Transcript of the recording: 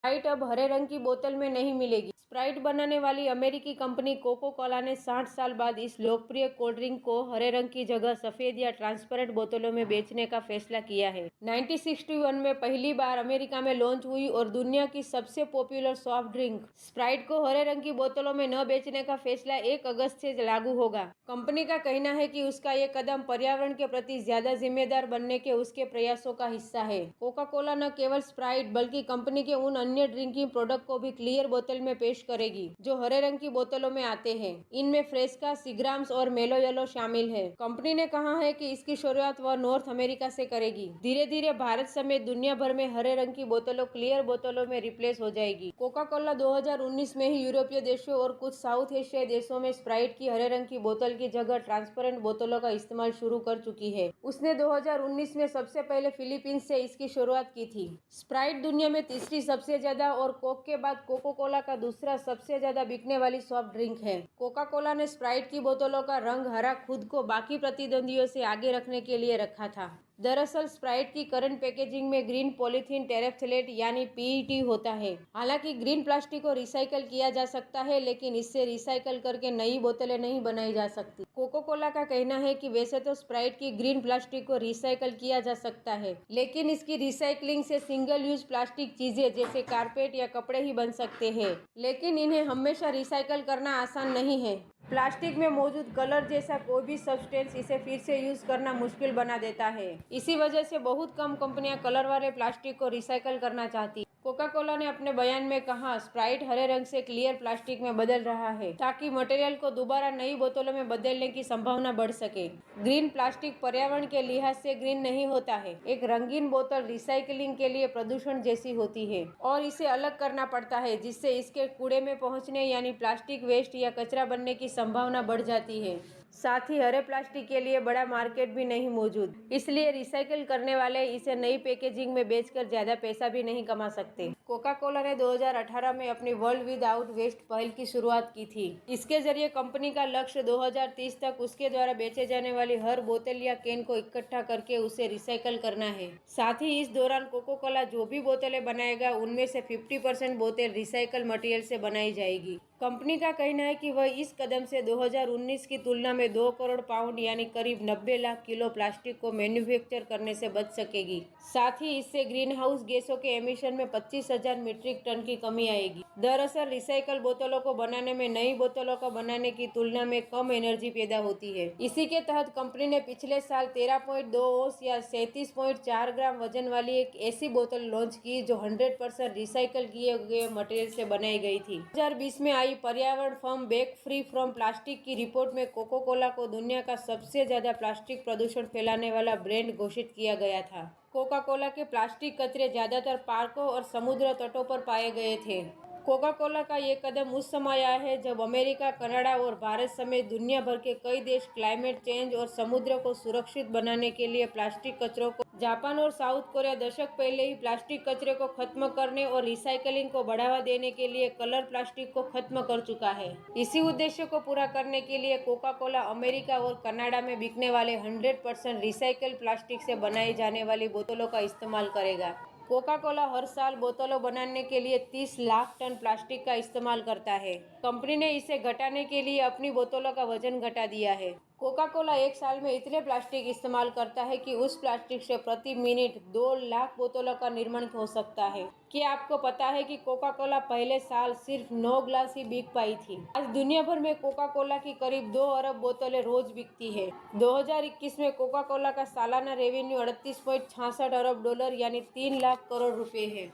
Sprite अब हरे रंग की बोतल में नहीं मिलेगी। स्प्राइट बनाने वाली अमेरिकी कंपनी कोको कोला ने 60 साल बाद इस लोकप्रिय कोल्ड ड्रिंक को हरे रंग की जगह सफेद या ट्रांसपेरेंट बोतलों में बेचने का फैसला किया है। 1961 में पहली बार अमेरिका में लॉन्च हुई और दुनिया की सबसे पॉपुलर सॉफ्ट ड्रिंक स्प्राइट को हरे रंग की बोतलों में न बेचने का फैसला 1 अगस्त से लागू होगा। कंपनी का कहना है कि उसका ये कदम पर्यावरण के प्रति ज्यादा जिम्मेदार बनने के उसके प्रयासों का हिस्सा है। कोका कोला न केवल स्प्राइट बल्कि कंपनी के उन अन्य ड्रिंकिंग प्रोडक्ट को भी क्लियर बोतल में पेश करेगी जो हरे रंग की बोतलों में आते हैं। इनमें फ्रेस्का, सीग्राम्स और मेलो येलो शामिल है। कंपनी ने कहा है कि इसकी शुरुआत वह नॉर्थ अमेरिका से करेगी। धीरे धीरे भारत समेत दुनिया भर में हरे रंग की बोतलों क्लियर बोतलों में रिप्लेस हो जाएगी। कोका कोला 2019 में ही यूरोपीय देशों और कुछ साउथ एशियाई देशों में स्प्राइट की हरे रंग की बोतल की जगह ट्रांसपेरेंट बोतलों का इस्तेमाल शुरू कर चुकी है। उसने 2019 में सबसे पहले फिलीपींस से इसकी शुरुआत की थी। स्प्राइट दुनिया में तीसरी सबसे ज्यादा और कोक के बाद कोको कोला का दूसरा सबसे ज्यादा बिकने वाली सॉफ्ट ड्रिंक है। कोका कोला ने स्प्राइट की बोतलों का रंग हरा खुद को बाकी प्रतिद्वंदियों से आगे रखने के लिए रखा था। दरअसल स्प्राइट की करंट पैकेजिंग में ग्रीन पॉलीथीन टेरेफ्थलेट यानी पीईटी होता है। हालांकि ग्रीन प्लास्टिक को रिसाइकल किया जा सकता है, लेकिन इससे रिसाइकल करके नई बोतलें नहीं बनाई जा सकती। कोको कोला का कहना है कि वैसे तो स्प्राइट की ग्रीन प्लास्टिक को रिसाइकल किया जा सकता है, लेकिन इसकी रिसाइकलिंग से सिंगल यूज प्लास्टिक चीजें जैसे कारपेट या कपड़े ही बन सकते हैं, लेकिन इन्हें हमेशा रिसाइकल करना आसान नहीं है। प्लास्टिक में मौजूद कलर जैसा कोई भी सब्सटेंस इसे फिर से यूज करना मुश्किल बना देता है। इसी वजह से बहुत कम कंपनियां कलर वाले प्लास्टिक को रिसाइकल करना चाहती। कोका कोला ने अपने बयान में कहा, स्प्राइट हरे रंग से क्लियर प्लास्टिक में बदल रहा है ताकि मटेरियल को दोबारा नई बोतलों में बदलने की संभावना बढ़ सके। ग्रीन प्लास्टिक पर्यावरण के लिहाज से ग्रीन नहीं होता है। एक रंगीन बोतल रिसाइकलिंग के लिए प्रदूषण जैसी होती है और इसे अलग करना पड़ता है, जिससे इसके कूड़े में पहुंचने यानी प्लास्टिक वेस्ट या कचरा बनने की संभावना बढ़ जाती है। साथ ही हरे प्लास्टिक के लिए बड़ा मार्केट भी नहीं मौजूद, इसलिए रिसाइकिल करने वाले इसे नई पैकेजिंग में बेचकर ज्यादा पैसा भी नहीं कमा सकते। कोका कोला ने 2018 में अपनी वर्ल्ड विदाउट वेस्ट पहल की शुरुआत की थी। इसके जरिए कंपनी का लक्ष्य 2030 तक उसके द्वारा बेचे जाने वाली हर बोतल या कैन को इकट्ठा करके उसे रिसाइकल करना है। साथ ही इस दौरान कोका कोला जो भी बोतलें बनाएगा उनमें से 50% बोतल रिसाइकल मटेरियल से बनाई जाएगी। कंपनी का कहना है कि वह इस कदम से 2019 की तुलना में 2 करोड़ पाउंड यानी करीब 90 लाख किलो प्लास्टिक को मैन्युफैक्चर करने से बच सकेगी। साथ ही इससे ग्रीन हाउस गैसों के एमिशन में 25,000 मीट्रिक टन की कमी आएगी। दरअसल रिसाइकल बोतलों को बनाने में नई बोतलों को बनाने की तुलना में कम एनर्जी पैदा होती है। इसी के तहत कंपनी ने पिछले साल 13.2 ओंस या 37.4 ग्राम वजन वाली एक ऐसी बोतल लॉन्च की जो 100% रिसाइकल किए गए मटेरियल से बनाई गई थी। 2020 में पर्यावरण firm back free from plastic की रिपोर्ट में कोको कोला को दुनिया का सबसे ज्यादा प्लास्टिक प्रदूषण फैलाने वाला ब्रांड घोषित किया गया था। कोका कोला के प्लास्टिक कचरे ज्यादातर पार्कों और समुद्र तटों पर पाए गए थे। कोका कोला का ये कदम उस समय आया है जब अमेरिका, कनाडा और भारत समेत दुनिया भर के कई देश क्लाइमेट चेंज और समुद्र को सुरक्षित बनाने के लिए प्लास्टिक कचरों को जापान और साउथ कोरिया दशक पहले ही प्लास्टिक कचरे को खत्म करने और रिसाइकलिंग को बढ़ावा देने के लिए कलर प्लास्टिक को खत्म कर चुका है। इसी उद्देश्य को पूरा करने के लिए कोका कोला अमेरिका और कनाडा में बिकने वाले 100% रिसाइकल प्लास्टिक से बनाई जाने वाली बोतलों का इस्तेमाल करेगा। कोका कोला हर साल बोतलों बनाने के लिए 30 लाख टन प्लास्टिक का इस्तेमाल करता है। कंपनी ने इसे घटाने के लिए अपनी बोतलों का वजन घटा दिया है। कोका कोला एक साल में इतने प्लास्टिक इस्तेमाल करता है कि उस प्लास्टिक से प्रति मिनट 2 लाख बोतलों का निर्माण हो सकता है। क्या आपको पता है कि कोका कोला पहले साल सिर्फ 9 ग्लास ही बिक पाई थी। आज दुनिया भर में कोका कोला की करीब 2 अरब बोतलें रोज बिकती है। 2021 में कोका कोला का सालाना रेवेन्यू $38.66 अरब यानी 3 लाख करोड़ रुपए है।